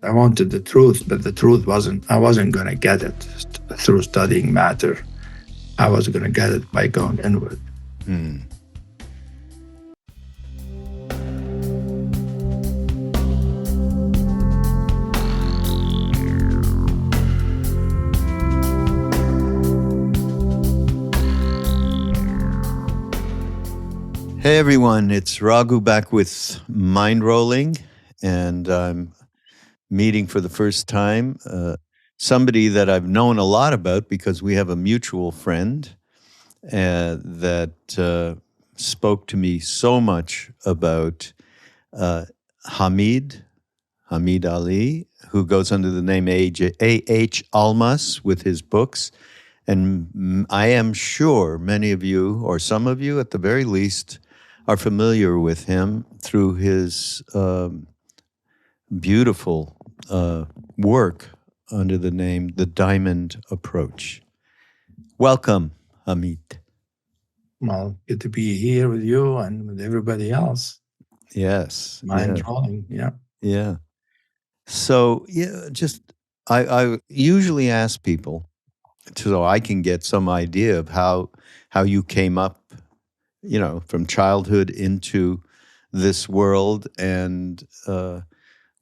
I wanted the truth, but the truth I wasn't going to get it through studying matter. I was going to get it by going inward. Hey everyone, it's Raghu back with Mindrolling, and I'm meeting for the first time somebody that I've known a lot about because we have a mutual friend that spoke to me so much about Hameed Ali, who goes under the name A.H. Almas with his books. And I am sure many of you, or some of you at the very least, are familiar with him through his beautiful work under the name The Diamond Approach. Welcome, Hameed. Well, good to be here with you and with everybody else. Yes. Mindrolling, yeah. Yeah. So, I usually ask people so I can get some idea of how you came up, from childhood into this world, and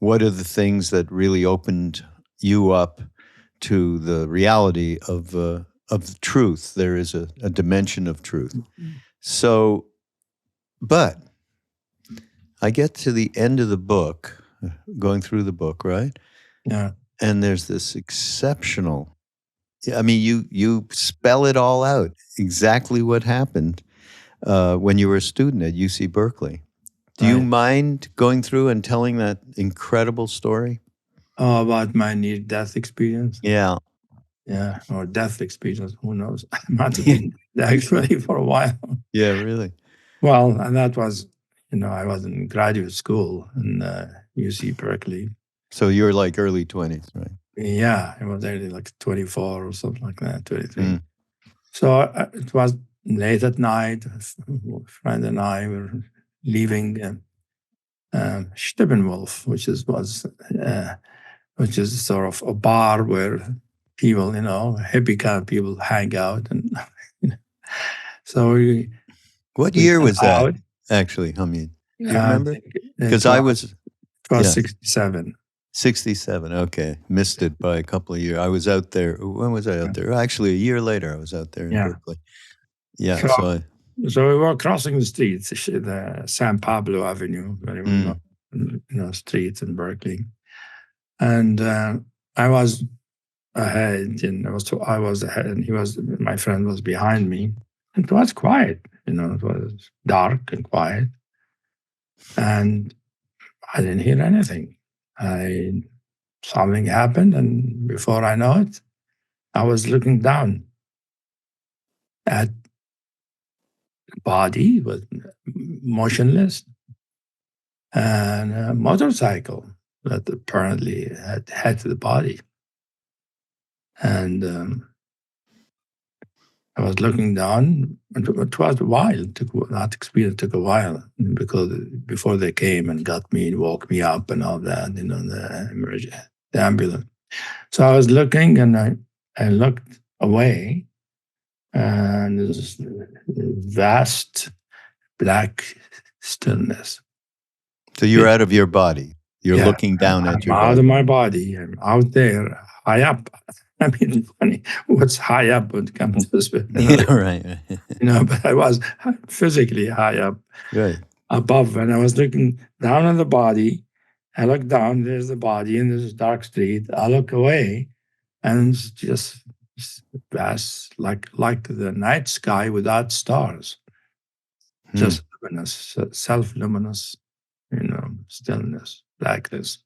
what are the things that really opened you up to the reality of the truth. There is a dimension of truth. So, but I get to the end of the book, going through the book, right? Yeah. And there's this exceptional, I mean, you spell it all out, exactly what happened when you were a student at UC Berkeley. Do you mind going through and telling that incredible story? Oh, about my near-death experience? Yeah. Yeah, or death experience, who knows? I might have been actually for a while. Yeah, really? Well, and that was, I was in graduate school in UC Berkeley. So you were like early 20s, right? Yeah, I was early, like 24 or something like that, 23. So it was late at night. A friend and I were leaving Steppenwolf, which is sort of a bar where people, hippie kind of people hang out. And so what year was that, actually, Hameed? Do you remember? Because I was... It was 67. 67, okay. Missed it by a couple of years. I was out there. When was I out there? Actually, a year later, I was out there in Berkeley. Yeah, so we were crossing the streets, the San Pablo Avenue, very streets in Berkeley. And I was ahead, and I was ahead, and my friend was behind me. And it was quiet, it was dark and quiet. And I didn't hear anything. Something happened, and before I know it, I was looking down at the body, was motionless, and a motorcycle that apparently had hit the body. And I was looking down, and it was a while. That experience took a while, because before they came and got me and woke me up and all that, the ambulance. So I was looking, and I looked away, and there's vast black stillness. So you're out of your body. You're looking down at your body. I'm out of my body. I'm out there, high up. I mean, it's funny what's high up when it comes to this. Right. But I was physically high up, above, and I was looking down on the body. I look down, there's the body, and there's a dark street. I look away, and it's just vast, like the night sky without stars. Just luminous, self-luminous, stillness, blackness.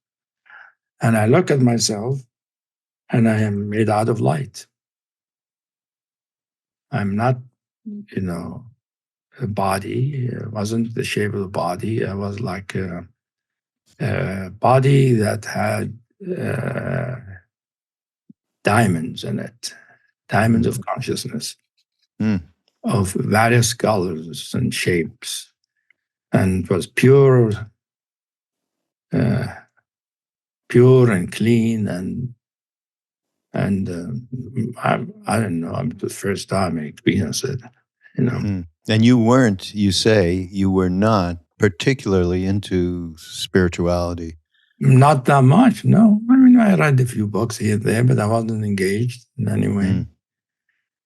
And I look at myself, and I am made out of light. I'm not, a body. It wasn't the shape of the body. I was like a body that had diamonds in it, diamonds of consciousness, of various colors and shapes. And it was pure pure and clean, and I don't know. I'm the first time I experienced it. And you weren't. You say you were not particularly into spirituality. Not that much. No, I mean I read a few books here and there, but I wasn't engaged in any way.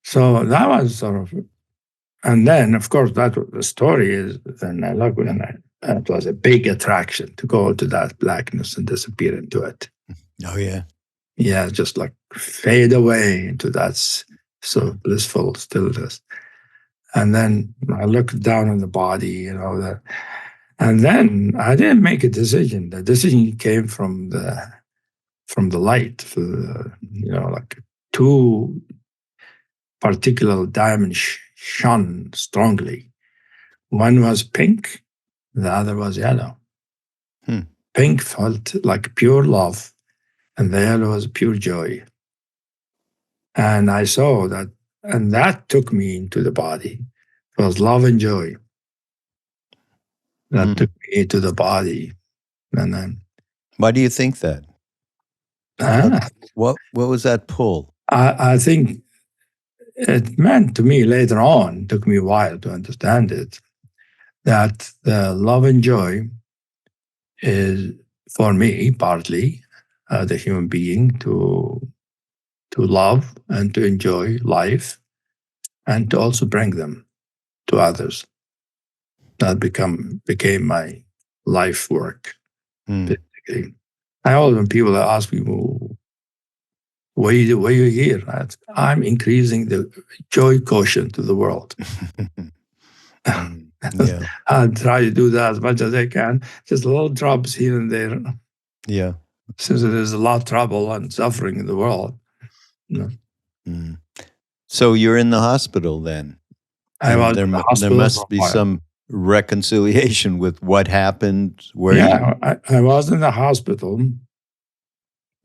So that was sort of. And then, of course, that the story is. Then I look, and it was a big attraction to go to that blackness and disappear into it. Oh yeah, yeah, just like fade away into that so blissful stillness. And then I looked down on the body, that. And then I didn't make a decision. The decision came from the light, like two particular diamonds shone strongly. One was pink, the other was yellow. Pink felt like pure love, and the yellow was pure joy. And I saw that, and that took me into the body. It was love and joy that took me into the body. And then, why do you think that? What was that pull? I think it meant to me later on, it took me a while to understand it, that the love and joy is, for me, partly the human being to love and to enjoy life and to also bring them to others. That became my life work. Basically. I always, when people ask me, well, why are you here? I'm increasing the joy quotient to the world. Yeah. I'll try to do that as much as I can. Just little drops here and there. Yeah. Since there's a lot of trouble and suffering in the world. So you're in the hospital then? I was in the hospital. There must be some reconciliation with what happened. I was in the hospital,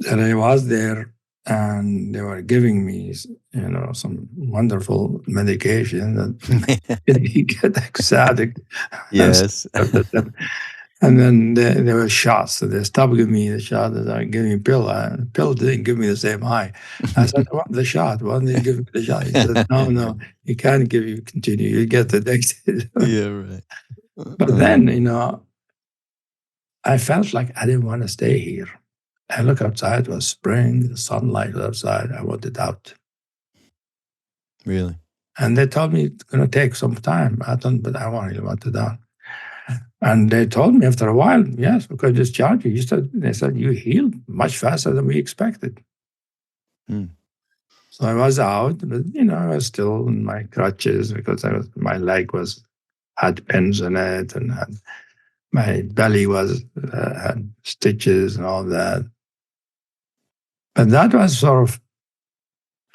and I was there, and they were giving me, some wonderful medication that made me get ecstatic. Yes. And then there were shots. So they stopped giving me the shot. They started giving me a pill. The pill didn't give me the same high. I said, I want the shot. Why don't they give me the shot? He said, no, he can't give you continue. You get the next. Yeah, right. But then, I felt like I didn't want to stay here. I look outside, it was spring, the sunlight was outside. I wanted out. Really? And they told me it's going to take some time. But I really wanted out. And they told me after a while, yes, we could discharge you. They said, you healed much faster than we expected. So I was out, but, I was still in my crutches because my leg had pins in it, and my belly had stitches and all that. But that was sort of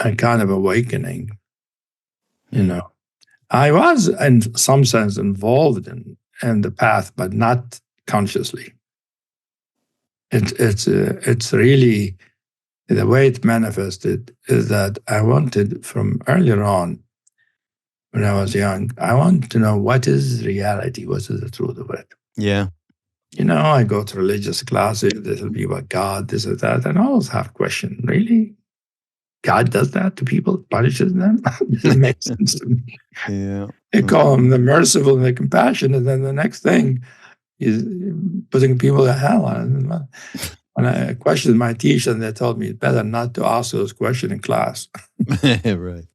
a kind of awakening, I was, in some sense, involved in the path, but not consciously. It's really, the way it manifested is that I wanted, from earlier on, when I was young, I wanted to know what is reality, what is the truth of it. Yeah. I go to religious classes, this will be about God, this or that, and I always have questions. Really? God does that to people, punishes them? Doesn't make sense to me. Yeah. They call him the merciful and the compassionate, and then the next thing is putting people in hell. When I questioned my teacher, and they told me it's better not to ask those questions in class. Right.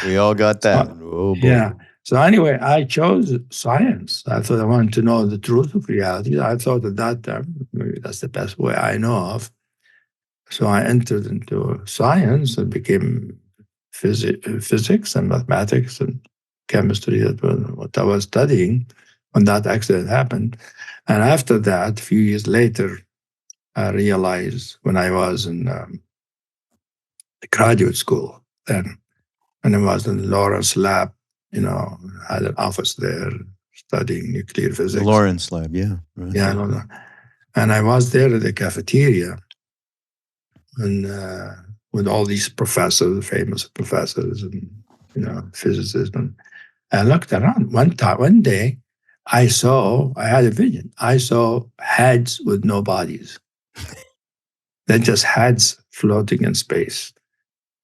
We all got that. Oh, boy. Yeah. So anyway, I chose science. I thought I wanted to know the truth of reality. I thought that maybe that's the best way I know of. So I entered into science and became physics and mathematics and chemistry. That was what I was studying when that accident happened. And after that, a few years later, I realized, when I was in graduate school then, and I was in Lawrence lab, had an office there studying nuclear physics. The Lawrence lab, yeah. Right. Yeah. And I was there at the cafeteria, and with all these professors, famous professors, and physicists, and I looked around. One day, I had a vision. I saw heads with no bodies. They're just heads floating in space.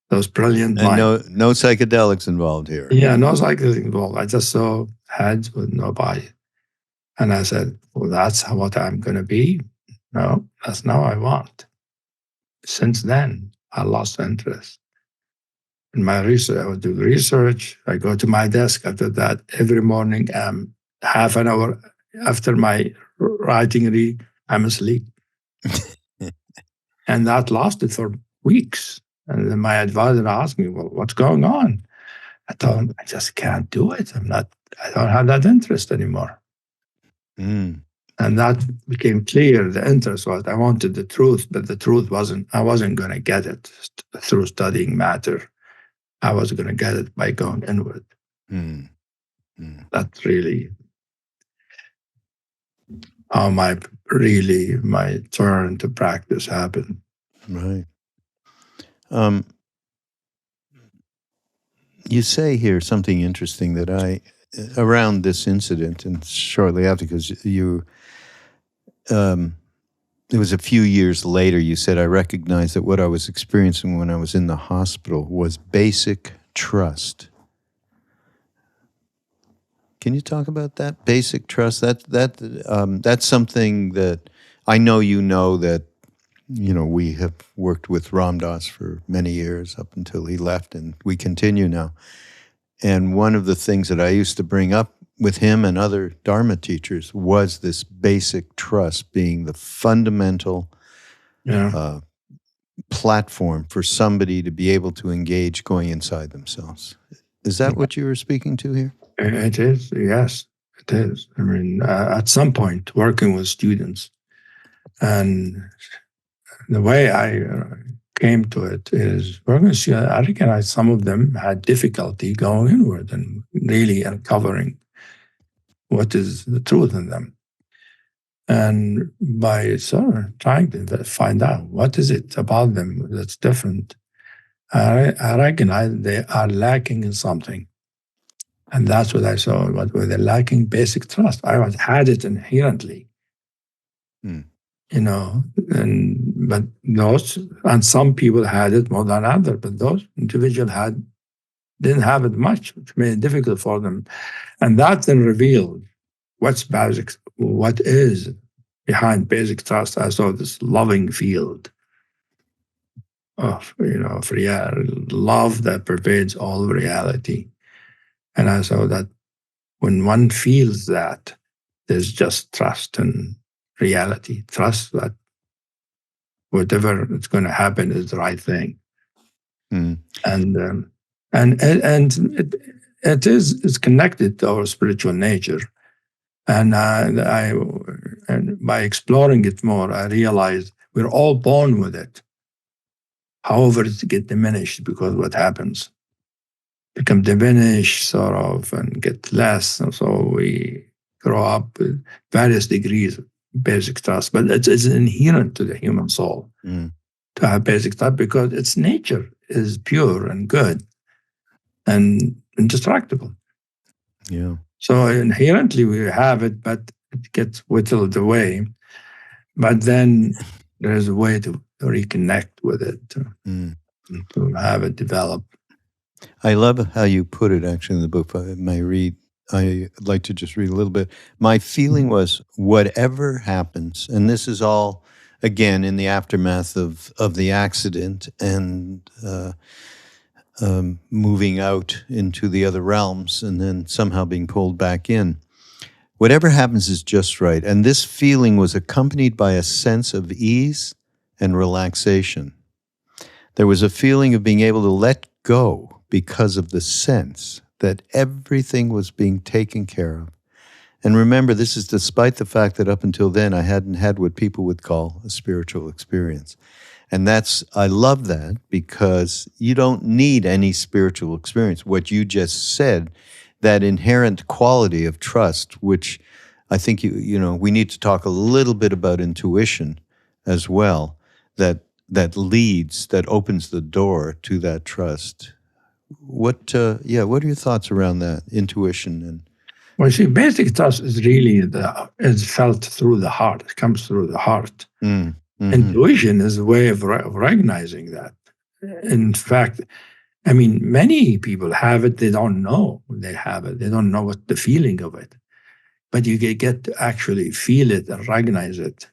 Those brilliant and minds. no psychedelics involved here. Yeah, no psychedelics involved. I just saw heads with no body. And I said, well, that's what I'm going to be? No, that's not what I want. Since then, I lost interest. In my research, I would do research. I go to my desk after that every morning. Half an hour after my writing, I'm asleep. And that lasted for weeks. And then my advisor asked me, well, what's going on? I told him, I just can't do it. I don't have that interest anymore. And that became clear. The interest was, I wanted the truth, but the truth I wasn't going to get it through studying matter. I was going to get it by going inward. That's really how my turn to practice happened. Right. You say here something interesting that around this incident and shortly after, because it was a few years later, you said, I recognized that what I was experiencing when I was in the hospital was basic trust. Can you talk about that? Basic trust? That's something that I know that, we have worked with Ramdas for many years up until he left, and we continue now. And one of the things that I used to bring up with him and other Dharma teachers was this basic trust being the fundamental platform for somebody to be able to engage going inside themselves. Is that what you were speaking to here? It is, yes, it is. I mean, at some point, working with students, and the way I came to it is, I recognize some of them had difficulty going inward and really uncovering what is the truth in them. And by sort of trying to find out what is it about them that's different, I recognize they are lacking in something. And that's what I saw. What were they lacking? Basic trust. I had it inherently, but some people had it more than others. But those individuals didn't have it much, which made it difficult for them. And that then revealed what is behind basic trust. I saw this loving field of love that pervades all reality. And I saw that when one feels that, there's just trust in reality, trust that whatever is going to happen is the right thing. And it's connected to our spiritual nature. And by exploring it more, I realized we're all born with it. However, it gets diminished because what happens? Become diminished, sort of, and get less. And so we grow up with various degrees of basic trust. But it's inherent to the human soul to have basic trust because its nature is pure and good and indestructible. Yeah. So inherently we have it, but it gets whittled away. But then there's a way to reconnect with it, to have it develop. I love how you put it, actually, in the book. I'd like to just read a little bit. My feeling was, whatever happens, and this is all, again, in the aftermath of the accident and moving out into the other realms and then somehow being pulled back in. Whatever happens is just right. And this feeling was accompanied by a sense of ease and relaxation. There was a feeling of being able to let go because of the sense that everything was being taken care of. And remember, this is despite the fact that up until then I hadn't had what people would call a spiritual experience. And I love that, because you don't need any spiritual experience. What you just said, that inherent quality of trust, which I think we need to talk a little bit about intuition as well, that opens the door to that trust. What are your thoughts around that, intuition? Well, see, basic trust is really is felt through the heart. It comes through the heart. Intuition is a way of recognizing that. In fact, I mean, many people have it, they don't know they have it. They don't know what the feeling of it. But you get to actually feel it and recognize it.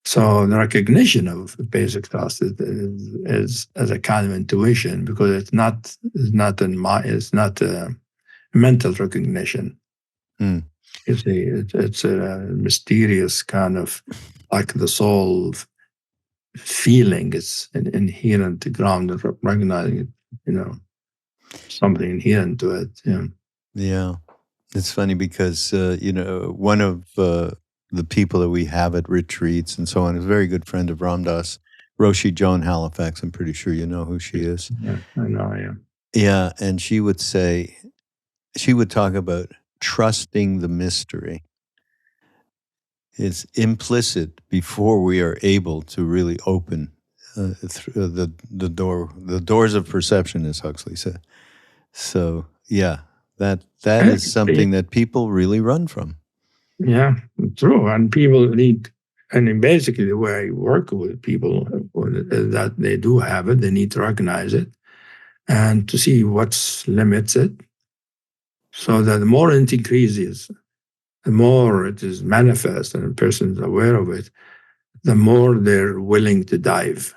So the recognition of basic thoughts is as a kind of intuition, because it's not a mental recognition. It's a mysterious kind of, like the soul feeling. It's inherent, grounded, recognizing it, something inherent to it. Yeah. It's funny because, one of the people that we have at retreats and so on is a very good friend of Ramdas, Roshi Joan Halifax. I'm pretty sure you know who she is. Yeah, I know, yeah. Yeah, and she would talk about trusting the mystery. It's implicit before we are able to really open the doors of perception, as Huxley said. So, yeah, that is something that people really run from. Yeah, true. And people need, and basically the way I work with people is that they do have it, they need to recognize it and to see what limits it. So that the more it increases, the more it is manifest and a person is aware of it, the more they're willing to dive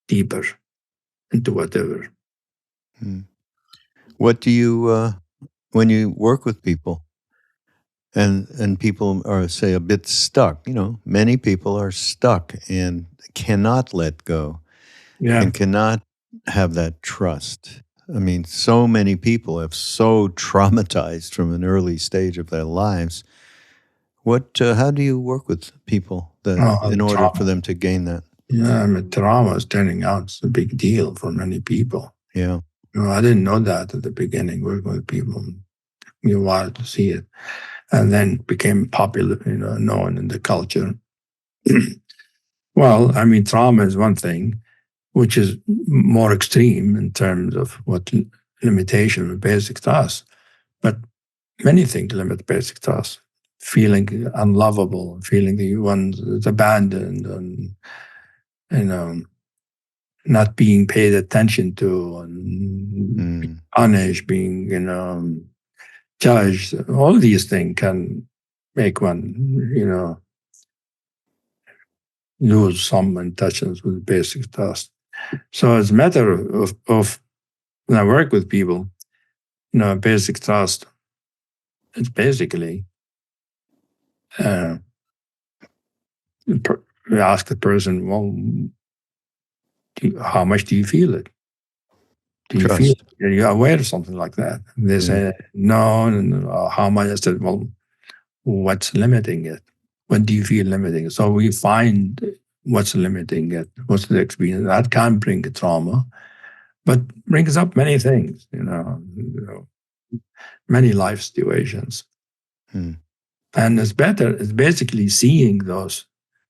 deeper into whatever. What do you, when you work with people, and people are, say, a bit stuck, many people are stuck and cannot let go, and cannot have that trust. I mean, so many people have so traumatized from an early stage of their lives. How do you work with people in order for them to gain that? Yeah, I mean, trauma is turning out it's a big deal for many people. Yeah. I didn't know that at the beginning, working with people. You wanted to see it. And then became popular, known in the culture. Well, I mean, trauma is one thing, which is more extreme in terms of what limitation of basic tasks. But many things limit basic tasks. Feeling unlovable, feeling that one is abandoned, and not being paid attention to, and punished, being judged. All these things can make one lose some intentions with basic tasks. So it's a matter of when I work with people, basic tasks, it's basically we ask the person, well, how much do you feel it? Do you feel it? Are you aware of something like that? And they say, no, and how much? I said, well, what's limiting it? What do you feel limiting it? So we find what's limiting it, what's the experience. That can bring a trauma, but brings up many things, many life situations. And it's basically seeing those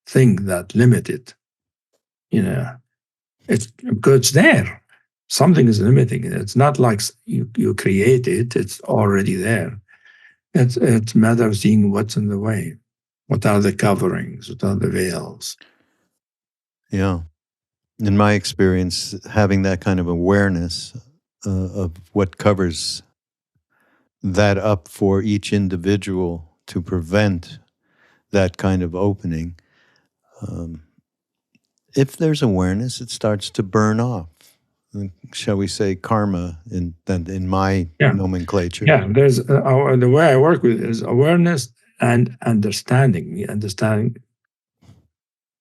things that limit it. It's because it's there. Something is limiting it. It's not like you create it, it's already there. It's a matter of seeing what's in the way. What are the coverings? What are the veils? Yeah. In my experience, having that kind of awareness of what covers that up for each individual to prevent that kind of opening, if there's awareness, it starts to burn off. Shall we say karma in my nomenclature? Yeah, there's the way I work with it is awareness and understanding. Understanding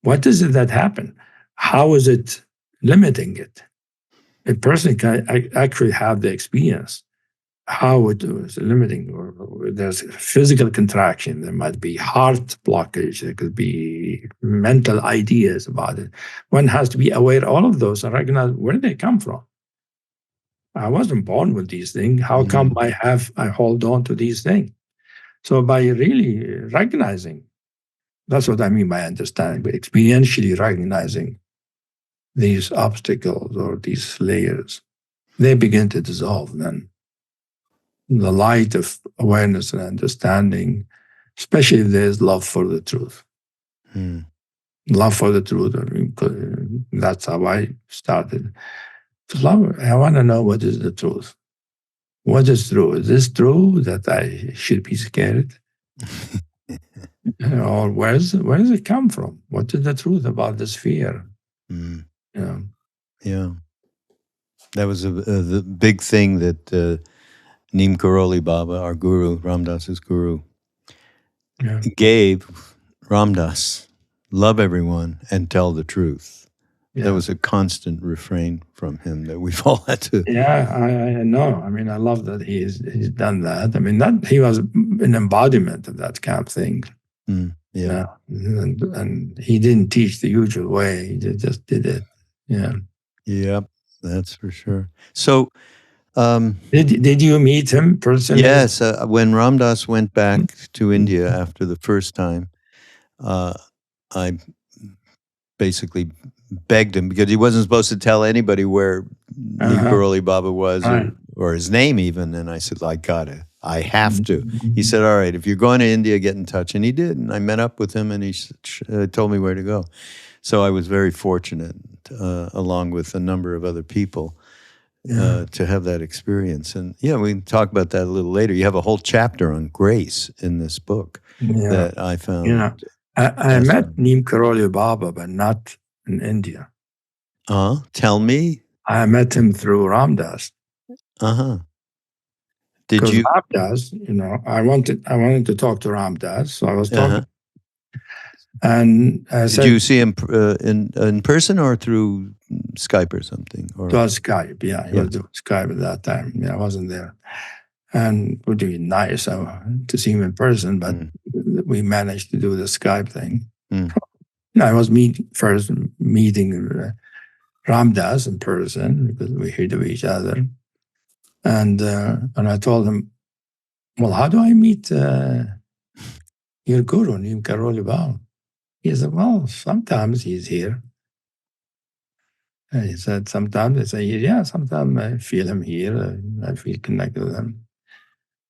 what is it that happened? How is it limiting it? A person can actually have the experience how it was limiting, or there's physical contraction, there might be heart blockage, there could be mental ideas about it. One has to be aware of all of those and recognize where they come from. I wasn't born with these things. How come I hold on to these things? So by really recognizing, that's what I mean by understanding, but experientially recognizing these obstacles or these layers, they begin to dissolve then. The light of awareness and understanding, especially if there's love for the truth. love for the truth. I mean, that's how I started to love. I want to know what is the truth. What is true? Is this true that I should be scared? Or where does it come from? What is the truth about this fear? Mm. Yeah. Yeah. That was the big thing that Neem Karoli Baba, our guru, Ramdas's guru, gave Ramdas. Love everyone and tell the truth. Yeah. That was a constant refrain from him that we've all had to. Yeah, I know. I mean, I love that he's done that. I mean, that he was an embodiment of that kind of thing. Yeah. And he didn't teach the usual way. He just did it. Yeah. Yep, that's for sure. So, did you meet him personally? Yes, when Ramdas went back to India after the first time, I basically begged him because he wasn't supposed to tell anybody where Neem Karoli Baba was or his name even. And I said, I have to. He said, all right, if you're going to India, get in touch. And he did. And I met up with him and he told me where to go. So I was very fortunate, along with a number of other people, to have that experience. And we can talk about that a little later. You have a whole chapter on grace in this book that I found. I met Neem Karoli Baba, but not in India. Tell me. I met him through Ramdas. Did you? Ramdas, I wanted to talk to Ramdas, so I was talking. And I said, did you see him in person or through Skype or something? It was Skype, yeah. He was doing Skype at that time. Yeah, I wasn't there. And it would be nice to see him in person, but we managed to do the Skype thing. I was meeting Ramdas in person because we heard of each other. And I told him, well, how do I meet your guru, Neem Karoli Baba? He said, well, sometimes he's here. And he said, sometimes I say, yeah, sometimes I feel him here. I feel connected with him.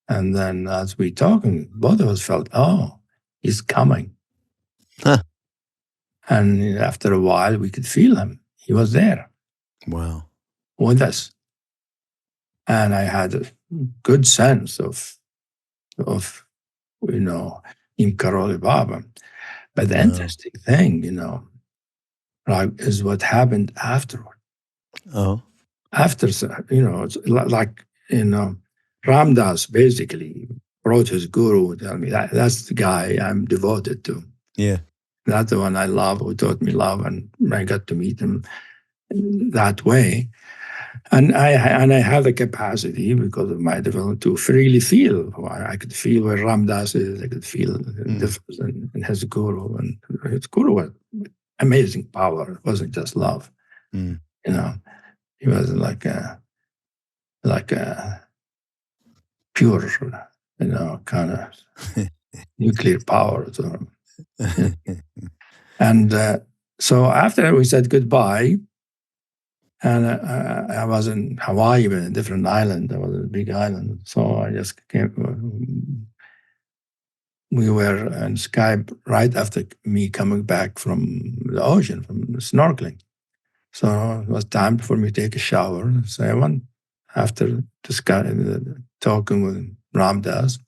And then as we talking, both of us felt, he's coming. And after a while, we could feel him. He was there. Wow. With us. And I had a good sense of Neem Karoli Baba. But the interesting thing, is what happened afterward. After, it's like, Ramdas basically brought his guru to tell me that's the guy I'm devoted to. Yeah. That's the one I love, who taught me love, and I got to meet him that way. And I have the capacity, because of my development, to freely feel. I could feel where Ramdas is. I could feel the difference in his guru. And his guru was amazing power. It wasn't just love. He was like a pure, kind of nuclear power. And so after we said goodbye, and I was in Hawaii, but a different island. I was in a big island. So I just came. We were on Skype right after me coming back from the ocean, from snorkeling. So it was time for me to take a shower. So I went after talking with Ramdas.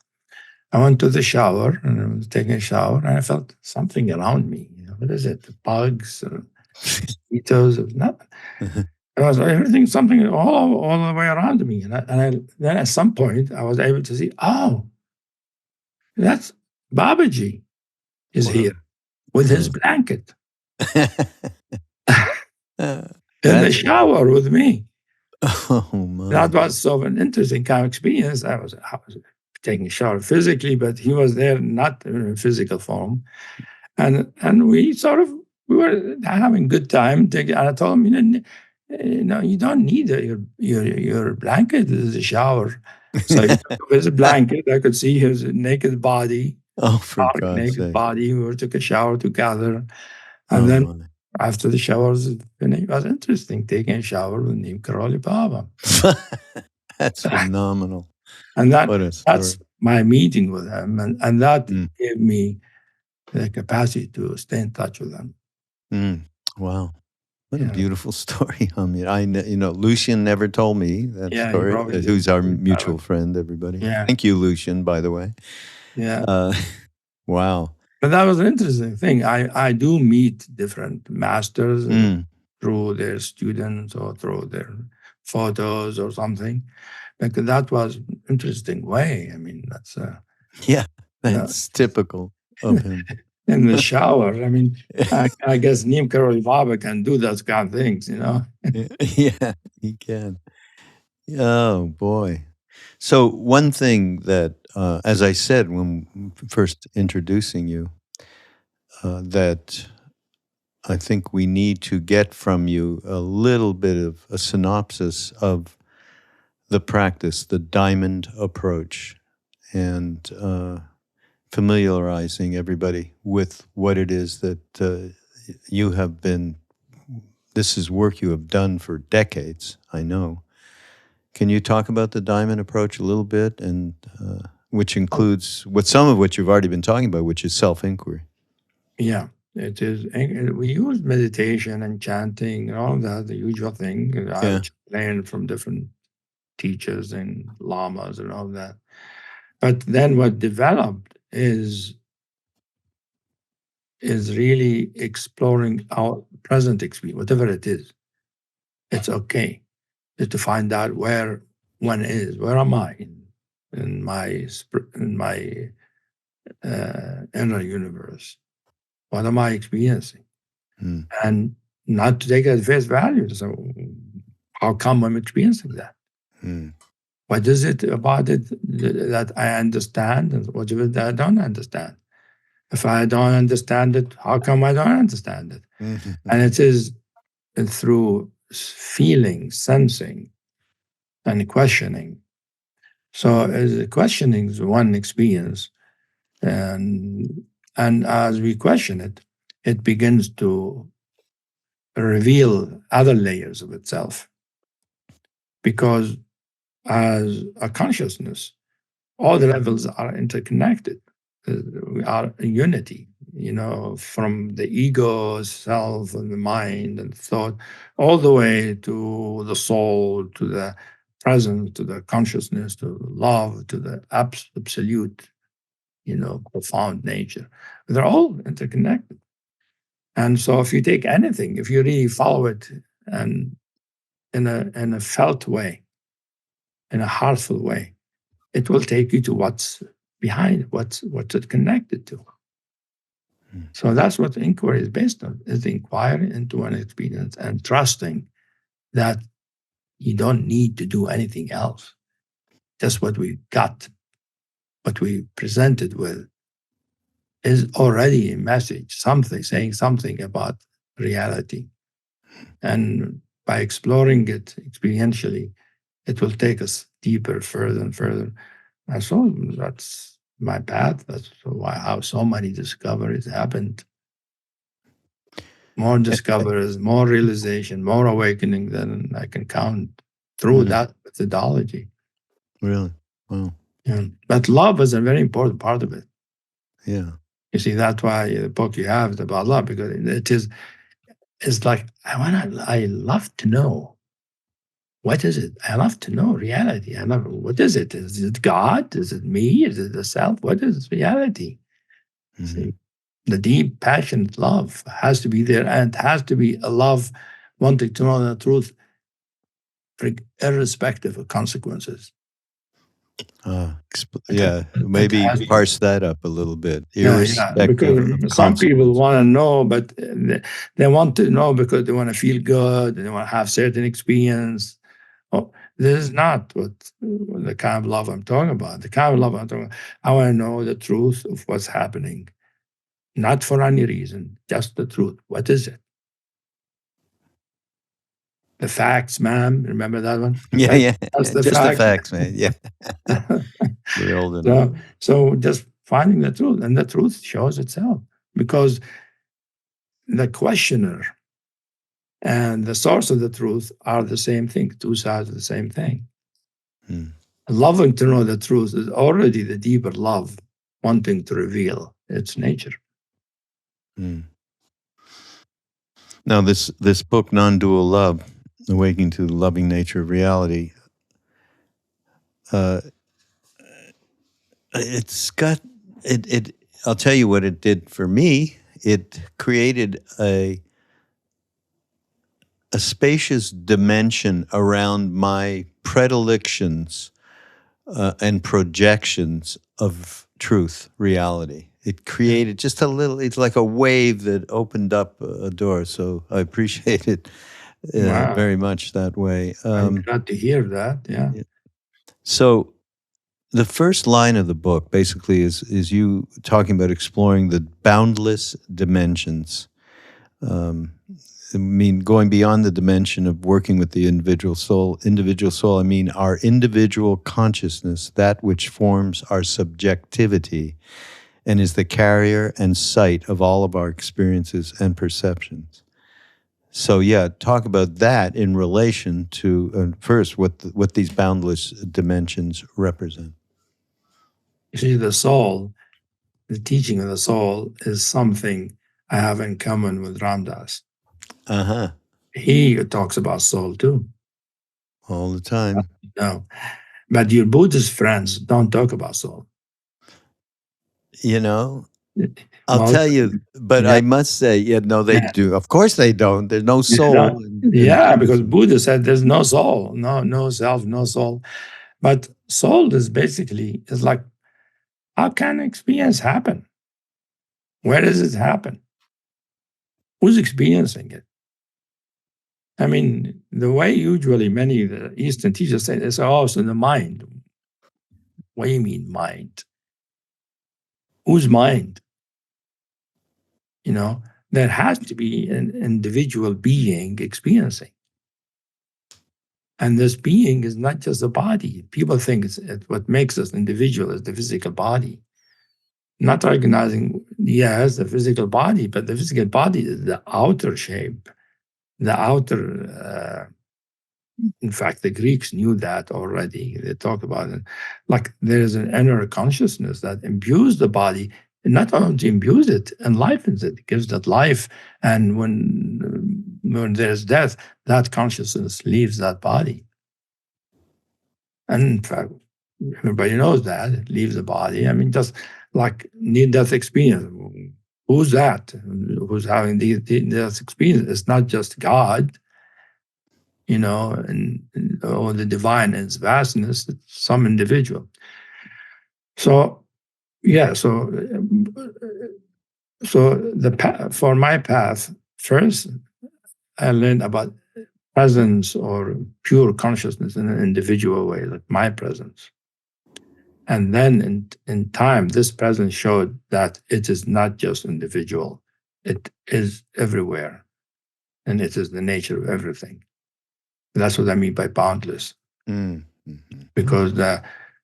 I went to the shower and I was taking a shower, and I felt something around me. What is it? Bugs, mosquitoes, nothing. It was everything, something all the way around me. And then at some point, I was able to see, that's Babaji is here with his blanket in the shower with me. Oh, my. That was sort of an interesting kind of experience. I was taking a shower physically, but he was there not in a physical form. And we were having a good time. And I told him, you don't need your blanket. This is a shower. So he took his blanket. I could see his naked body. For God's naked sake. body. We took a shower together. And then after the showers, it was interesting taking a shower with Neem Karoli Baba. That's phenomenal. And that's my meeting with him. And that gave me the capacity to stay in touch with him. Mm. Wow. What a Yeah, beautiful story, Hamid. Lucian never told me that yeah, he story. probably Who's didn't. our mutual friend, everybody. Yeah, Thank you, Lucian, by the way. yeah. Wow. But that was an interesting thing. I do meet different masters Mm. through their students or through their photos or something. Like that was an interesting way. I mean, that's Yeah, you know, that's typical of him. in the shower. I mean, I guess Neem Karoli Baba can do those kind of things, you know. Yeah, he can. Oh, boy. So, one thing that, as I said when first introducing you, that I think we need to get from you a little bit of a synopsis of the practice, the diamond approach, and familiarizing everybody with what it is that you have been. This is work you have done for decades, I know. Can you talk about the diamond approach a little bit, and which includes some of what you've already been talking about, which is self-inquiry? Yeah, it is. We use meditation and chanting and all that, the usual thing. I learned from different teachers and lamas and all that. But then what developed is really exploring our present experience, whatever it is. It's okay. Is to find out where one is. Where am I in my inner universe? What am I experiencing? Mm. And not to take it at face value. So, how come I'm experiencing that? Mm. What is it about it that I understand, and what is it that I don't understand? If I don't understand it, how come I don't understand it? Mm-hmm. And it is through feeling, sensing, and questioning. So, questioning is one experience, and as we question it, it begins to reveal other layers of itself. Because as a consciousness, all the levels are interconnected. We are a unity, from the ego, self, and the mind and thought, all the way to the soul, to the presence, to the consciousness, to love, to the absolute, profound nature. They're all interconnected. And so if you take anything, if you really follow it and in a felt way, in a heartful way, it will take you to what's behind, what's it connected to. So that's what inquiry is based on, is the inquiry into an experience and trusting that you don't need to do anything else. Just what we got, what we presented with is already a message, something, saying something about reality. And by exploring it experientially, it will take us deeper, further and further. And so that's my path. That's why how so many discoveries happened. More discoveries, more realization, more awakening than I can count through that methodology. Really? Wow. Yeah. But love is a very important part of it. Yeah. You see, that's why the book you have is about love, because it's like, I love to know. What is it? I love to know reality. What is it? Is it God? Is it me? Is it the self? What is reality? See, the deep, passionate love has to be there, and it has to be a love wanting to know the truth, irrespective of consequences. Yeah, maybe parse that up a little bit. Irrespective of because some people want to know, but they want to know because they want to feel good, and they want to have certain experience. Oh, this is not what the kind of love I'm talking about. The kind of love I'm talking about, I want to know the truth of what's happening. Not for any reason, just the truth. What is it? The facts, ma'am. Remember that one? Yeah. That's the just fact. the facts, man. Yeah. We're old enough. So just finding the truth, and the truth shows itself, because the questioner and the source of the truth are the same thing, two sides of the same thing. Loving to know the truth is already the deeper love, wanting to reveal its nature. Now, this book, Non-Dual Love, Awakening to the Loving Nature of Reality, it's got it. I'll tell you what it did for me. It created a spacious dimension around my predilections and projections of truth, reality. It created just a little, it's like a wave that opened up a door. So I appreciate it Wow. very much that way. I'm glad to hear that. Yeah. So the first line of the book basically is you talking about exploring the boundless dimensions. I mean, going beyond the dimension of working with the individual soul, I mean, our individual consciousness, that which forms our subjectivity and is the carrier and site of all of our experiences and perceptions. So, yeah, talk about that in relation to, first, what these boundless dimensions represent. You see, the soul, the teaching of the soul is something I have in common with Ramdas. Uh-huh. He talks about soul too. All the time. No. But your Buddhist friends don't talk about soul. You know, I'll tell you, but I must say, they do. Of course they don't. There's no soul. Because Buddha said there's no soul, no self, no soul. But soul is basically, is like, how can experience happen? Where does it happen? Who's experiencing it? I mean, the way usually many of the Eastern teachers say, they say, oh, it's in the mind. What do you mean mind? Whose mind? There has to be an individual being experiencing. And this being is not just a body. People think what makes us individual is the physical body. Not recognizing, yes, the physical body, but the physical body is the outer shape, the outer. In fact, the Greeks knew that already. They talk about it. Like there is an inner consciousness that imbues the body, and not only imbues it, enlivens it, gives that life. And when there's death, that consciousness leaves that body. And in fact, everybody knows that it leaves the body. I mean, just like near-death experience. Who's that? Who's having the death experience? It's not just God, or the divine in its vastness. It's some individual. So, yeah. So the path, for my path, first I learned about presence or pure consciousness in an individual way, like my presence. And then in time, this presence showed that it is not just individual, it is everywhere. And it is the nature of everything. That's what I mean by boundless. Mm-hmm. Because the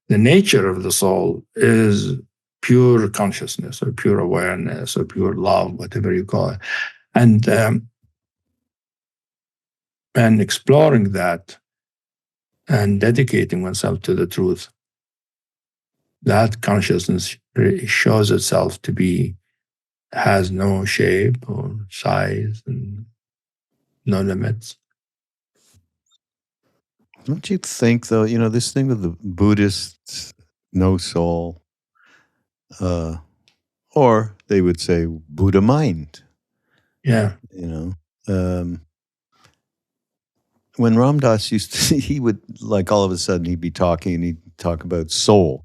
nature of the soul is pure consciousness or pure awareness or pure love, whatever you call it. And exploring that and dedicating oneself to the truth, that consciousness shows itself to be, has no shape or size and no limits. Don't you think, though, this thing with the Buddhists, no soul, or they would say Buddha mind. Yeah. When Ramdas used to, he would, like, all of a sudden he'd be talking and he'd talk about soul.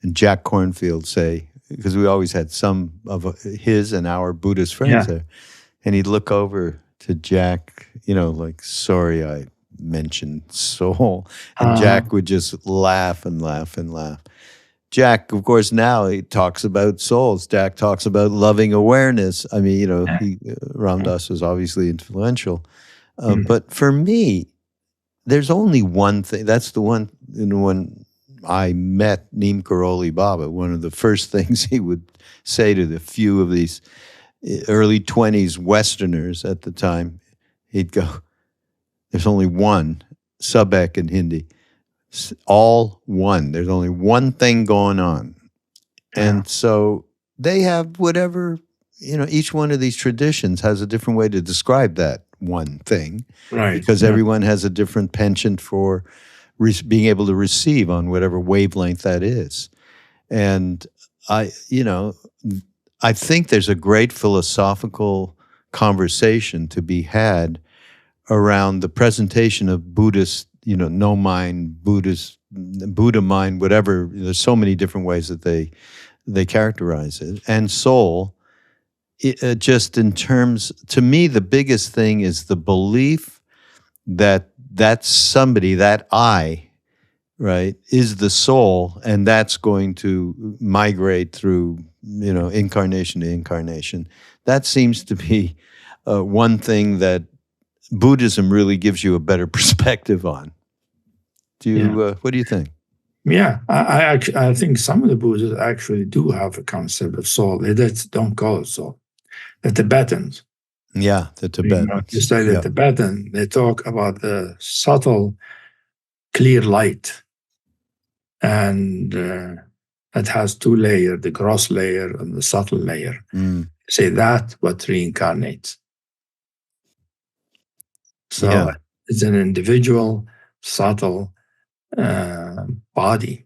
And Jack Kornfield say, because we always had some of his and our Buddhist friends there. And he'd look over to Jack, like, sorry, I mentioned soul. And Jack would just laugh and laugh and laugh. Jack, of course, now he talks about souls. Jack talks about loving awareness. I mean, Ramdas was obviously influential. But for me, there's only one thing. That's the one, when I met Neem Karoli Baba, one of the first things he would say to the few of these early 20s Westerners at the time, he'd go, there's only one, Sabek in Hindi, all one. There's only one thing going on. And so they have whatever, each one of these traditions has a different way to describe that one thing, Right. because everyone has a different penchant for being able to receive on whatever wavelength that is. And I think there's a great philosophical conversation to be had around the presentation of Buddhist, no mind, Buddha mind, whatever. There's so many different ways that they characterize it. And soul, just in terms, to me, the biggest thing is the belief that somebody, that I, right, is the soul, and that's going to migrate through, incarnation to incarnation. That seems to be one thing that Buddhism really gives you a better perspective on. What do you think? Yeah, I think some of the Buddhists actually do have a concept of soul. They just don't call it soul. The Tibetans. Yeah, the Tibetans. You study the Tibetan, they talk about the subtle, clear light. And it has two layers, the gross layer and the subtle layer. Say that what reincarnates. So it's an individual, subtle body,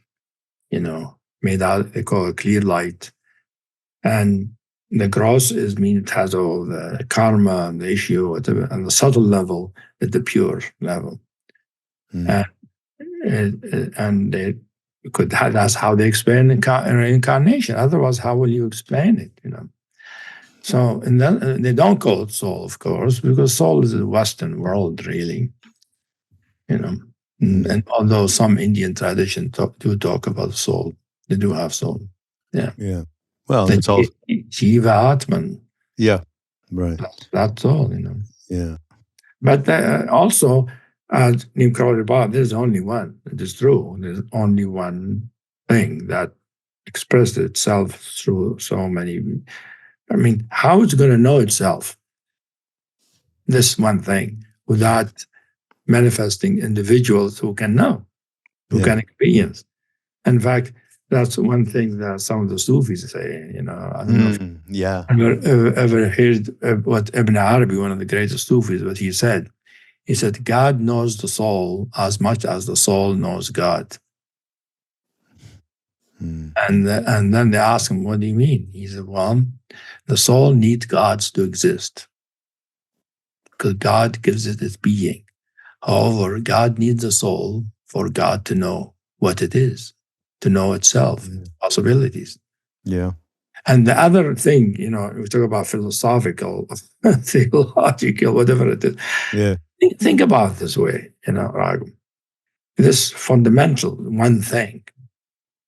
made out, they call it clear light. And the gross it has all the karma and the issue, whatever, and the subtle level is the pure level. That's how they explain reincarnation. Otherwise, how will you explain it? So, and then they don't call it soul, of course, because soul is a Western world, really. And although some Indian traditions do talk about soul, they do have soul. Yeah. Yeah. Well, it's all Jiva Atman. Yeah. Right. That's all. Yeah. But also, Neem Karoli Baba, there's only one. It is true. There's only one thing that expressed itself through so many. I mean, how is it going to know itself? This one thing, without manifesting individuals who can know, who can experience. In fact, that's one thing that some of the Sufis say. I don't know if you ever heard what Ibn Arabi, one of the greatest Sufis, what he said. He said, God knows the soul as much as the soul knows God. And then they ask him, what do you mean? He said, well, the soul needs gods to exist because God gives it its being. However, God needs a soul for God to know what it is, to know itself, possibilities. Yeah. And the other thing, we talk about philosophical, theological, whatever it is. Yeah. Think about it this way, Raghu. This fundamental one thing,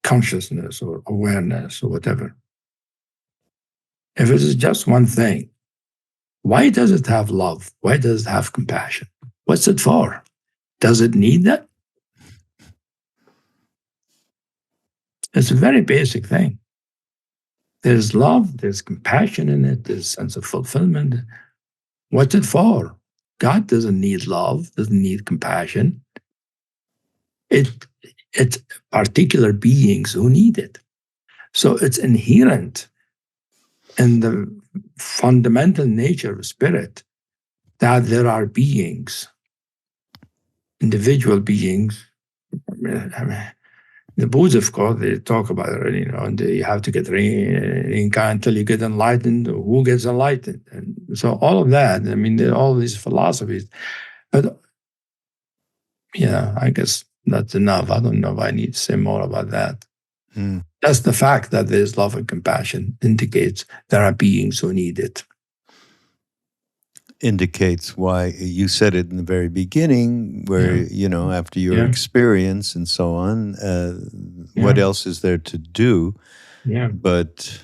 consciousness or awareness or whatever. If it is just one thing, why does it have love? Why does it have compassion? What's it for? Does it need that? It's a very basic thing. There's love, there's compassion in it, there's a sense of fulfillment. What's it for? God doesn't need love, doesn't need compassion. It's particular beings who need it. So it's inherent in the fundamental nature of spirit that there are beings, individual beings. The Buddhists, of course, they talk about it, and you have to get reincarnated until you get enlightened. Who gets enlightened? And so all of that, all these philosophies. But, I guess that's enough. I don't know if I need to say more about that. Just the fact that there's love and compassion indicates there are beings who need it. Indicates why you said it in the very beginning, where, after your experience and so on, what else is there to do but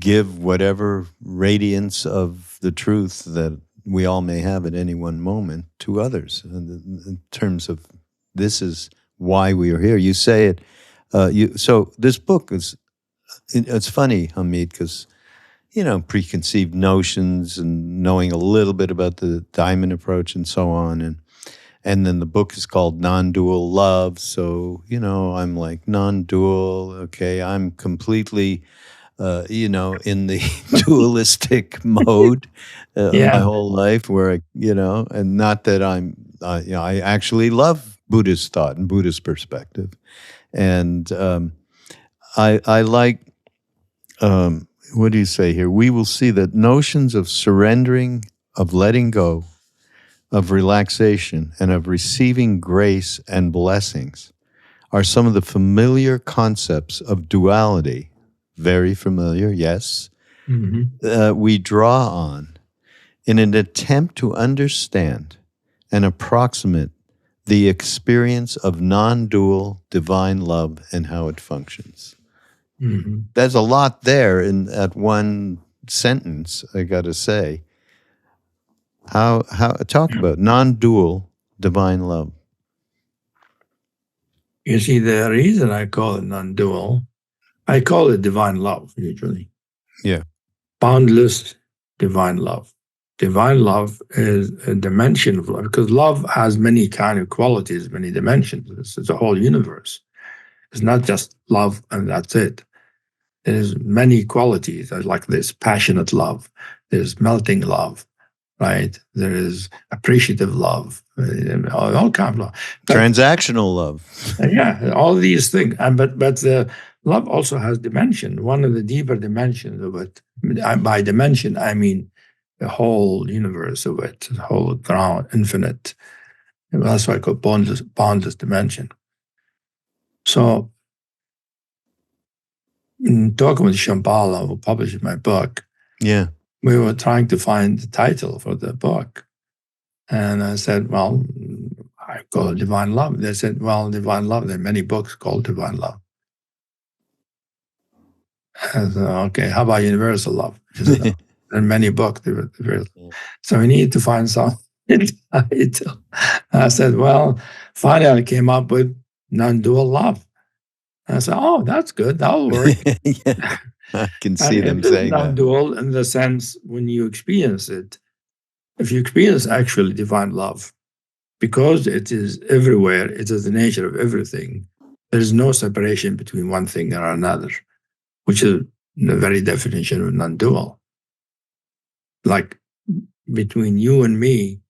give whatever radiance of the truth that we all may have at any one moment to others, in terms of this is why we are here. You say it. So this book it's funny, Hameed, because preconceived notions and knowing a little bit about the diamond approach and so on. And then the book is called Non-Dual Love. So, I'm like, non-dual, okay, I'm completely in the dualistic mode my whole life, where and not that I actually love Buddhist thought and Buddhist perspective, and I like. What do you say here? We will see that notions of surrendering, of letting go, of relaxation, and of receiving grace and blessings are some of the familiar concepts of duality. Very familiar, yes. We draw on in an attempt to understand and approximate the experience of non-dual divine love and how it functions. There's a lot there in that one sentence, I got to say. How talk about non-dual divine love. You see, the reason I call it non-dual, I call it divine love usually. Yeah. Boundless divine love. Divine love is a dimension of love, because love has many kind of qualities, many dimensions. It's a whole universe. It's not just love and that's it. There's many qualities, like there's passionate love, there's melting love, right? There is appreciative love, all kinds of love. But, transactional love. Yeah, all these things. But the love also has dimension. One of the deeper dimensions of it, by dimension, I mean the whole universe of it, the whole ground, infinite. That's why I call boundless dimension. So, in talking with Shambhala, who published my book, we were trying to find the title for the book. And I said, well, I call it Divine Love. They said, well, Divine Love, there are many books called Divine Love. I said, okay, how about Universal Love? She said, no, there are many books. So we need to find some title. I said, well, finally I came up with Non-Dual Love. And I said, oh, that's good. That'll work. Yeah, I can see them saying that. Non-dual in the sense when you experience it. If you experience actually divine love, because it is everywhere, it is the nature of everything, there is no separation between one thing or another, which is the very definition of non-dual. Like between you and me,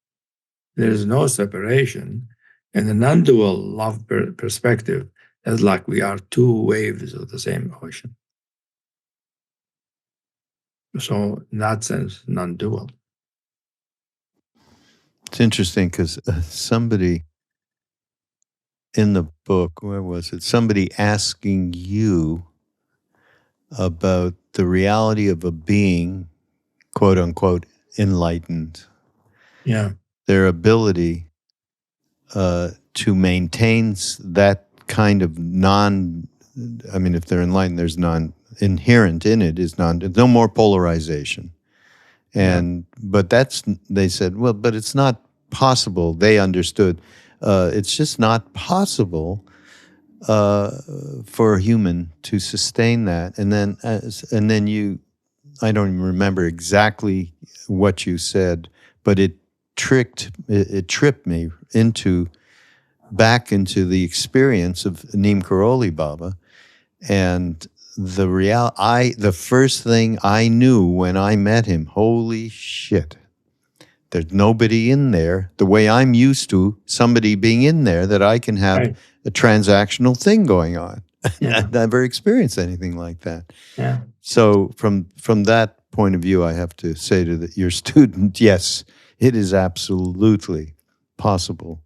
there is no separation. And the non-dual love perspective is like we are two waves of the same ocean. So in that sense, non-dual. It's interesting because somebody in the book, where was it? Somebody asking you about the reality of a being, quote unquote, enlightened. Yeah. Their ability to maintain that kind of if they're enlightened, there's inherent in it is no more polarization. But they said, well, but it's not possible. They understood. It's just not possible for a human to sustain that. And then you, I don't even remember exactly what you said, but it tripped me back into the experience of Neem Karoli Baba. And the first thing I knew when I met him, holy shit, there's nobody in there the way I'm used to somebody being in there that I can have a transactional thing going on. Yeah. I've never experienced anything like that. Yeah. So from that point of view, I have to say to your student, yes, it is absolutely possible.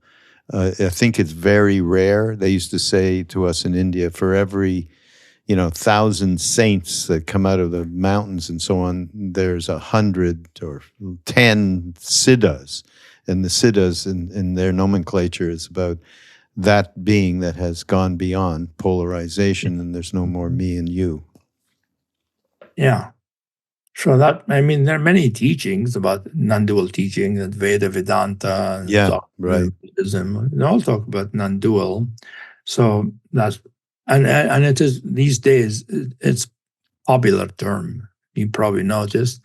I think it's very rare. They used to say to us in India, for every 1,000 saints that come out of the mountains and so on, there's 100 or 10 siddhas. And the siddhas in their nomenclature is about that being that has gone beyond polarization and there's no more me and you. Yeah. So there are many teachings about non-dual teaching, that Vedanta, Buddhism, they all talk about non-dual. So that's, and it is, these days, it's popular term. You probably noticed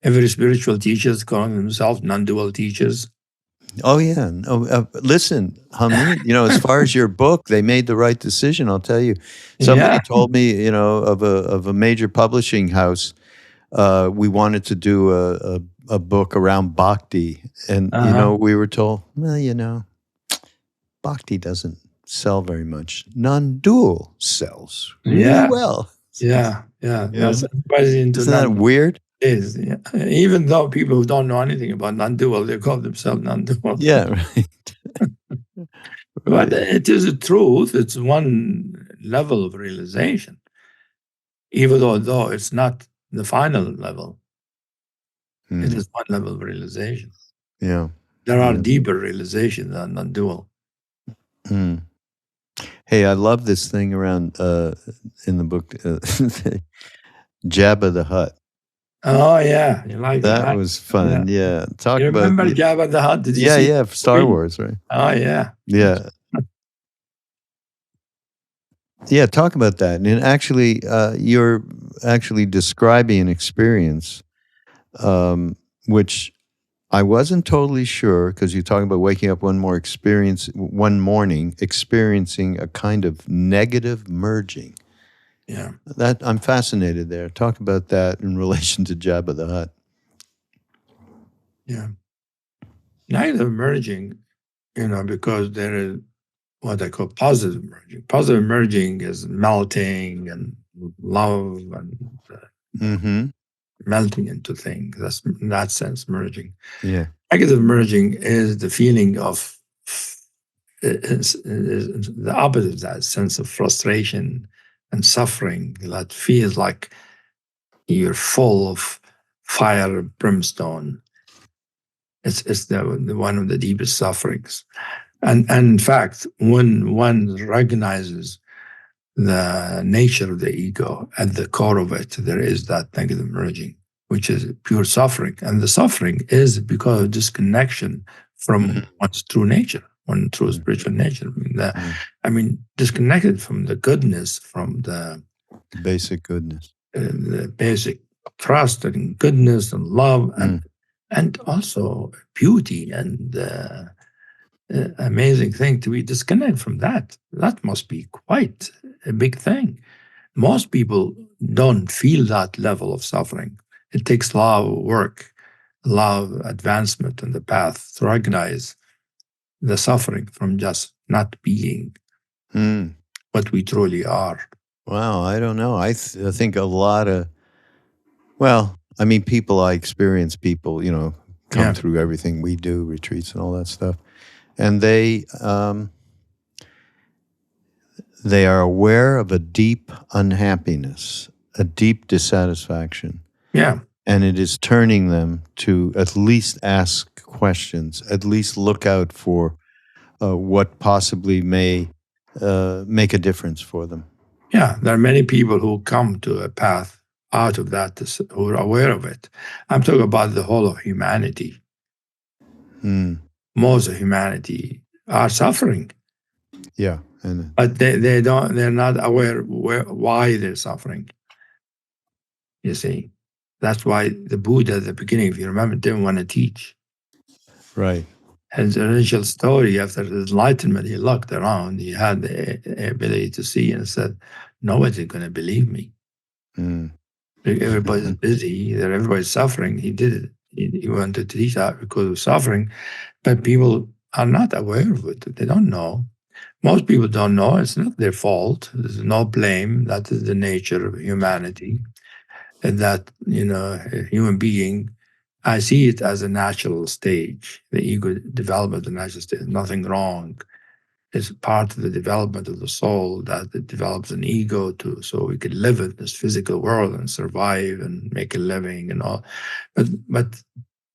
every spiritual teacher is calling themselves non-dual teachers. Oh yeah. No, listen, Hameed. As far as your book, they made the right decision. I'll tell you. Yeah. Somebody told me, of a major publishing house. We wanted to do a book around bhakti, and Uh-huh. we were told, well, bhakti doesn't sell very much. Non-dual sells really Yeah. well. Yeah. Yeah. Yeah, That's everybody's into isn't that non weird? is. Yeah. Even though people who don't know anything about non-dual, they call themselves non-dual. Yeah, right. But Right. it is a truth. It's one level of realization, even though it's not the final level. It is one level of realization. Yeah. There are Yeah. deeper realizations than non-dual. Mm. Hey, I love this thing around in the book, Jabba the Hutt. Oh yeah, you like it, That huh? was fun. Yeah. Talk You about remember Jabba the Hutt? Did you yeah, see yeah, the Star screen? Wars, right? Oh yeah. Yeah. Yeah, talk about that. And actually, you're actually describing an experience, which I wasn't totally sure because you're talking about waking up one morning, experiencing a kind of negative merging. Yeah. That I'm fascinated there. Talk about that in relation to Jabba the Hutt. Yeah. Negative merging, because there is what I call positive merging. Positive merging is melting and love and Mm-hmm. melting into things. That's in that sense merging. Yeah. Negative merging is the feeling of is the opposite of that sense of frustration and suffering that feels like you're full of fire and brimstone. It's the one of the deepest sufferings. And in fact, when one recognizes the nature of the ego, at the core of it, there is that negative merging, which is pure suffering. And the suffering is because of disconnection from one's true nature, one's true spiritual nature. I mean, disconnected from the goodness, from the basic goodness, the basic trust and goodness and love, and also beauty and amazing thing to be disconnected from that. That must be quite a big thing. Most people don't feel that level of suffering. It takes a lot of work, a lot of advancement on the path to recognize the suffering from just not being what we truly are. Wow, I don't know. I think a lot of, well, I mean, I experience people, come through everything we do, retreats and all that stuff. And they are aware of a deep unhappiness, a deep dissatisfaction. Yeah. And it is turning them to at least ask questions, at least look out for what possibly may make a difference for them. Yeah, there are many people who come to a path out of that, who are aware of it. I'm talking about the whole of humanity. Most of humanity are suffering. Yeah, but they're not aware why they're suffering. You see, that's why the Buddha at the beginning, if you remember, didn't want to teach. Right. His initial story after his enlightenment, he looked around, he had the ability to see and said, nobody's going to believe me. Everybody's busy, everybody's suffering. He did it. He wanted to teach that because of suffering, but people are not aware of it. They don't know. Most people don't know. It's not their fault. There's no blame. That is the nature of humanity. And that, a human being, I see it as a natural stage. The ego development, the natural stage, nothing wrong. It's part of the development of the soul that it develops an ego so we could live in this physical world and survive and make a living and all. But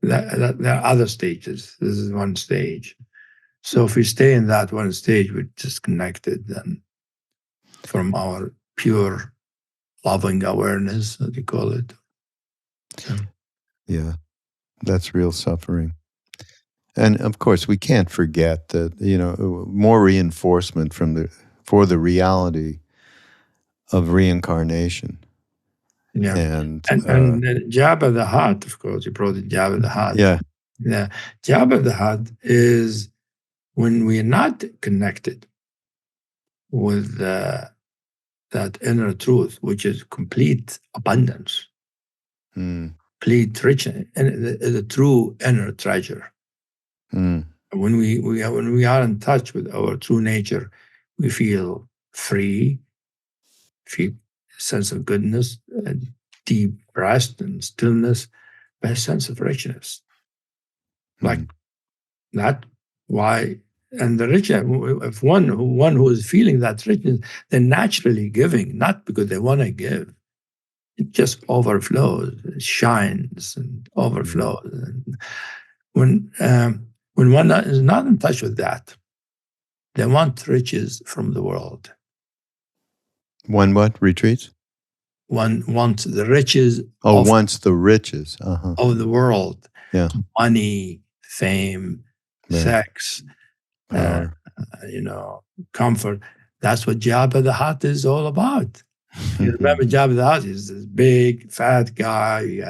there are other stages. This is one stage. So if we stay in that one stage, we're disconnected then from our pure loving awareness, as you call it. Yeah, that's real suffering. And of course, we can't forget that, more reinforcement for the reality of reincarnation. Yeah. And Jabba the Hutt, of course, you brought in Jabba the Hutt. yeah. The Jabba the Hutt is when we're not connected with that inner truth, which is complete abundance, complete richness, and the true inner treasure. When we are in touch with our true nature, we feel free, feel a sense of goodness, deep rest and stillness, but a sense of richness. Like that, why? And the richness, if one who is feeling that richness, they're naturally giving, not because they want to give. It just overflows, it shines and overflows. And when one is not in touch with that, they want riches from the world. One what? Retreats? One wants the riches wants the riches of the world. Yeah. Money, fame, sex, power, comfort. That's what Jabba the Hutt is all about. You remember Jabba the Hutt is this big, fat guy.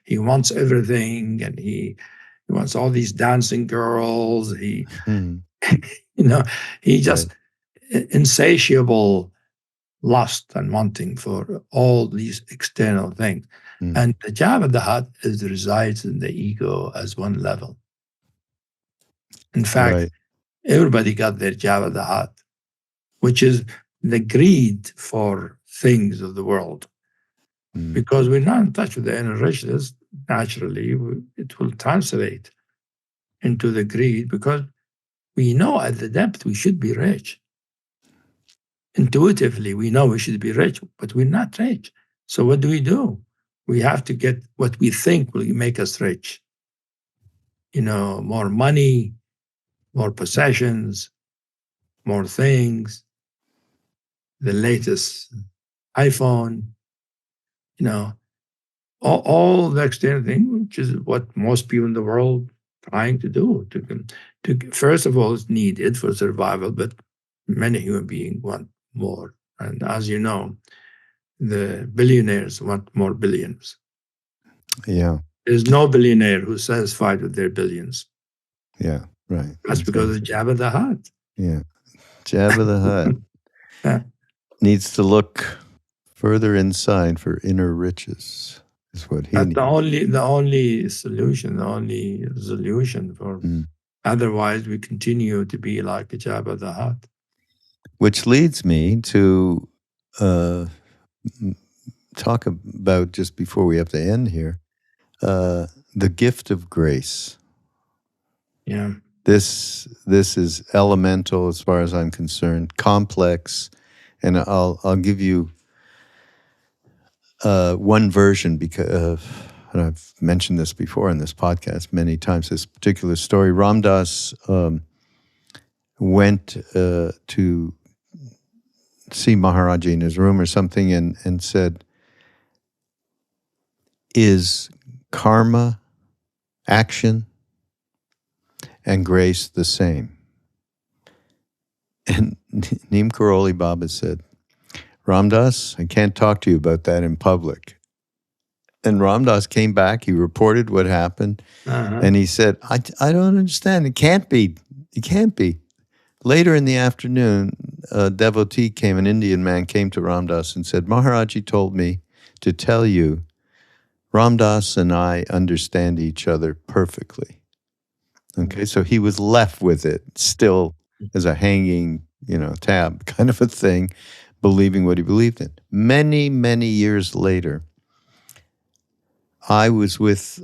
He wants everything, and he wants all these dancing girls. He just insatiable lust and wanting for all these external things. And the Jabba the Hutt resides in the ego as one level. In fact, everybody got their Jabba the Hutt, which is the greed for things of the world. Because we're not in touch with the inner richness, naturally, it will translate into the greed, because we know at the depth we should be rich. Intuitively, we know we should be rich, but we're not rich. So what do? We have to get what we think will make us rich. More money, more possessions, more things, the latest iPhone, all the external thing, which is what most people in the world trying to do. To first of all, it's needed for survival, but many human beings want more. And as you know, the billionaires want more billions. Yeah. There's no billionaire who's satisfied with their billions. Yeah, right. That's because of Jabba the Hutt. Yeah. Jabba the Hutt needs to look further inside for inner riches. Is what he needs. The only solution, the only solution for. Otherwise, we continue to be like a Jabba the Hutt. Which leads me to talk about, just before we have to end here, the gift of grace. Yeah. This is elemental as far as I'm concerned, complex, and I'll give you one version, because and I've mentioned this before in this podcast many times. This particular story, Ramdas went to see Maharaji in his room or something, and said, "Is karma, action, and grace the same?" And Neem Karoli Baba said, "Ramdas, I can't talk to you about that in public." And Ramdas came back, he reported what happened, and he said, I don't understand. It can't be. It can't be. Later in the afternoon, a devotee came, an Indian man came to Ramdas and said, "Maharaji told me to tell you, Ramdas and I understand each other perfectly." Okay, so he was left with it still as a hanging, tab kind of a thing, believing what he believed in. Many, many years later, I was with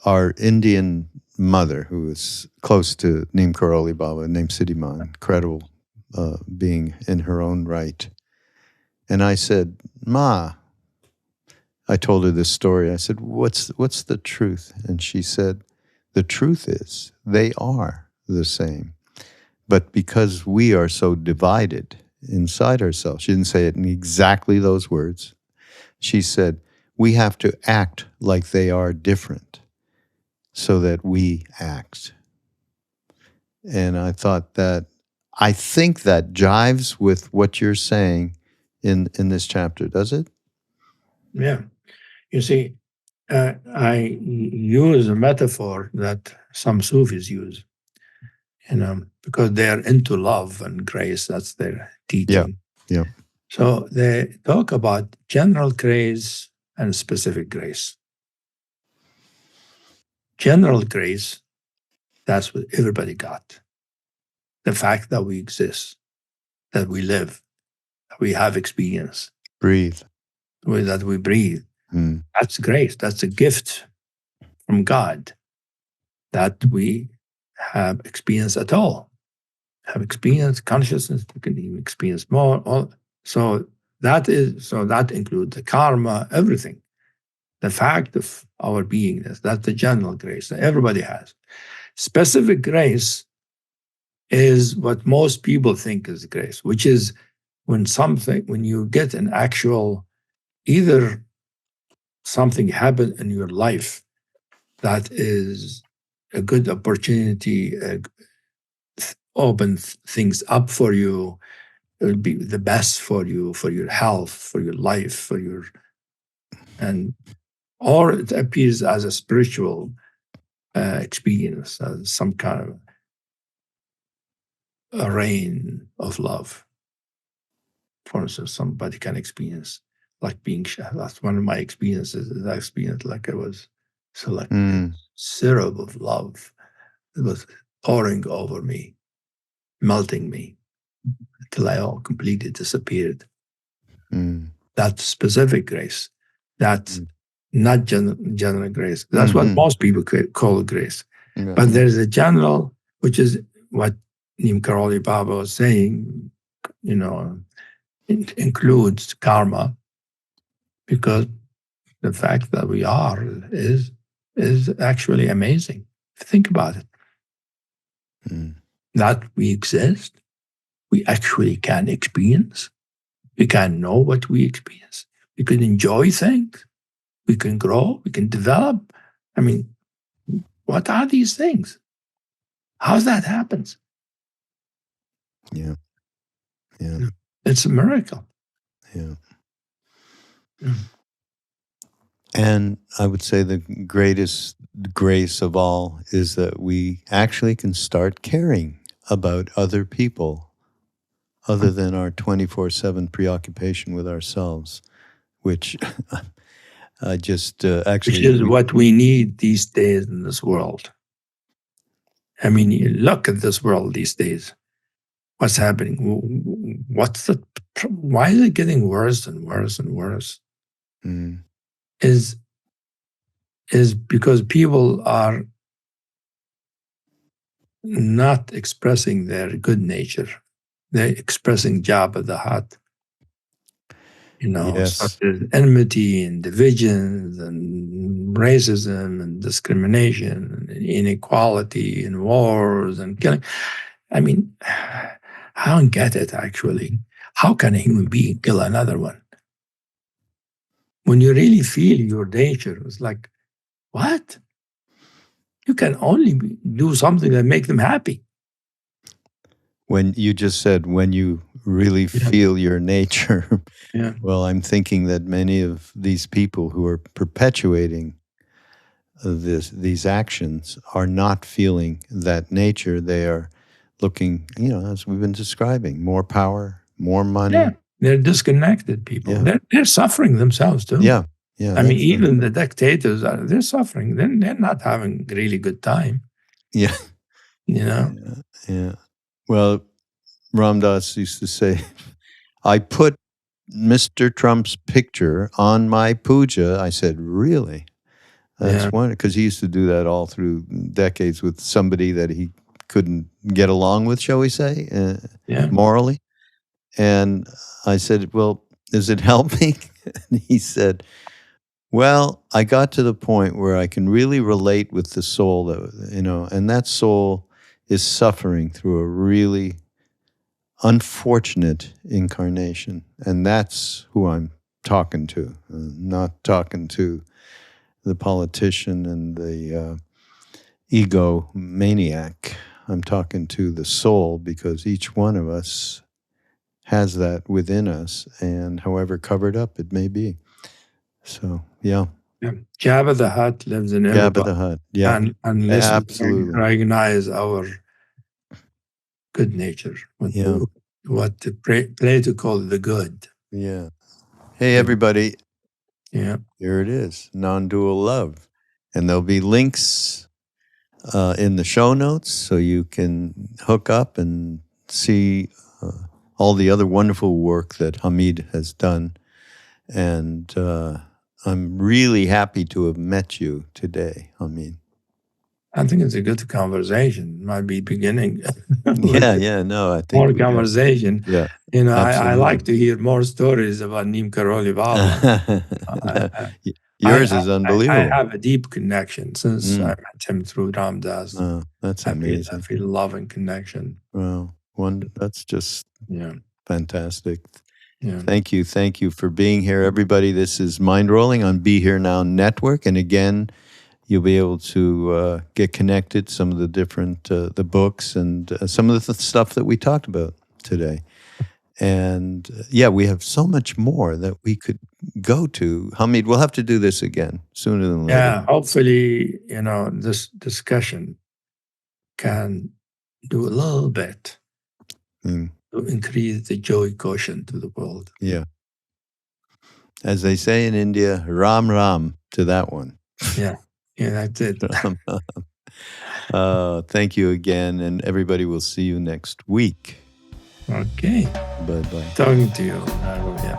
our Indian mother, who was close to Neem Karoli Baba, named Siddhima, incredible being in her own right. And I said, "Ma," I told her this story. I said, what's the truth?" And she said, "The truth is they are the same. But because we are so divided inside ourselves," she didn't say it in exactly those words. She said, "We have to act like they are different so that we act." And I thought I think that jives with what you're saying in this chapter, does it? Yeah. You see, I use a metaphor that some Sufis use, because they are into love and grace. That's their teaching. Yeah. So they talk about general grace and specific grace. General grace, that's what everybody got. The fact that we exist, that we live, that we have experience, Breathe. that we breathe. That's grace. That's a gift from God that we have experience at all. Have experience, consciousness, we can even experience more. So that includes the karma, everything. The fact of our beingness, that's the general grace that everybody has. Specific grace is what most people think is grace, which is when you get an actual, either something happen in your life that is a good opportunity, open things up for you. It will be the best for you, for your health, for your life, or it appears as a spiritual experience, as some kind of a rain of love. For instance, somebody can experience like being. That's one of my experiences. Is I experienced like I was selected, syrup of love. It was pouring over me, melting me, until I all completely disappeared. That's specific grace. That's not general grace. That's what most people call grace. Yeah. But there's a general, which is what Neem Karoli Baba was saying, it includes karma, because the fact that we are is actually amazing. Think about it. That we exist, we actually can experience. We can know what we experience. We can enjoy things. We can grow. We can develop. I mean, what are these things? How's that happens? Yeah. It's a miracle. Yeah. And I would say the greatest grace of all is that we actually can start caring about other people other than our 24/7 preoccupation with ourselves, which I just actually... Which is what we need these days in this world. I mean, you look at this world these days. What's happening? Why is it getting worse and worse and worse? Is because people are not expressing their good nature. They're expressing Jabba the Hutt. Yes. Such as enmity and divisions and racism and discrimination and inequality and wars and killing. I mean, I don't get it, actually. How can a human being kill another one? When you really feel your nature, it's like, what? You can only do something that make them happy. When you just said, when you really feel your nature, well, I'm thinking that many of these people who are perpetuating these actions are not feeling that nature. They are looking, as we've been describing, more power, more money. Yeah, they're disconnected people. Yeah. They're suffering themselves too. Yeah. I mean, even the dictators they're suffering. They're not having really good time. Yeah. Yeah. Well, Ramdas used to say, I put Mr. Trump's picture on my puja. I said, really? That's one, because he used to do that all through decades with somebody that he couldn't get along with, shall we say, morally. And I said, well, is it helping? And he said, well, I got to the point where I can really relate with the soul, and that soul is suffering through a really unfortunate incarnation. And that's who I'm talking to, not talking to the politician and the ego maniac. I'm talking to the soul, because each one of us has that within us, and however covered up it may be. So, yeah. Jabba the Hutt lives in Jabba everybody. the Hutt. Yeah. And unless absolutely. we recognize our good nature, Yeah. what Plato called the good. Yeah. Hey, everybody. Yeah. Here it is, non-dual love. And there'll be links in the show notes so you can hook up and see all the other wonderful work that Hameed has done. And I'm really happy to have met you today, Hameed. I think it's a good conversation. It might be beginning. No, I think more conversation. Yeah, I like to hear more stories about Neem Karoli Baba. Yours is unbelievable. I have a deep connection since I met him through Ramdas. Oh, that's amazing. I feel love and connection. Well, that's just fantastic. Yeah. Thank you for being here, everybody. This is Mindrolling on Be Here Now Network, and again, you'll be able to get connected. Some of the different the books and some of the stuff that we talked about today. And we have so much more that we could go to. Hameed, we'll have to do this again sooner than later. Yeah, hopefully, this discussion can do a little bit to increase the joy quotient to the world. Yeah. As they say in India, Ram Ram to that one. Yeah, that's it. Thank you again, and everybody will see you next week. Okay. Bye-bye. Talking to you. Yeah.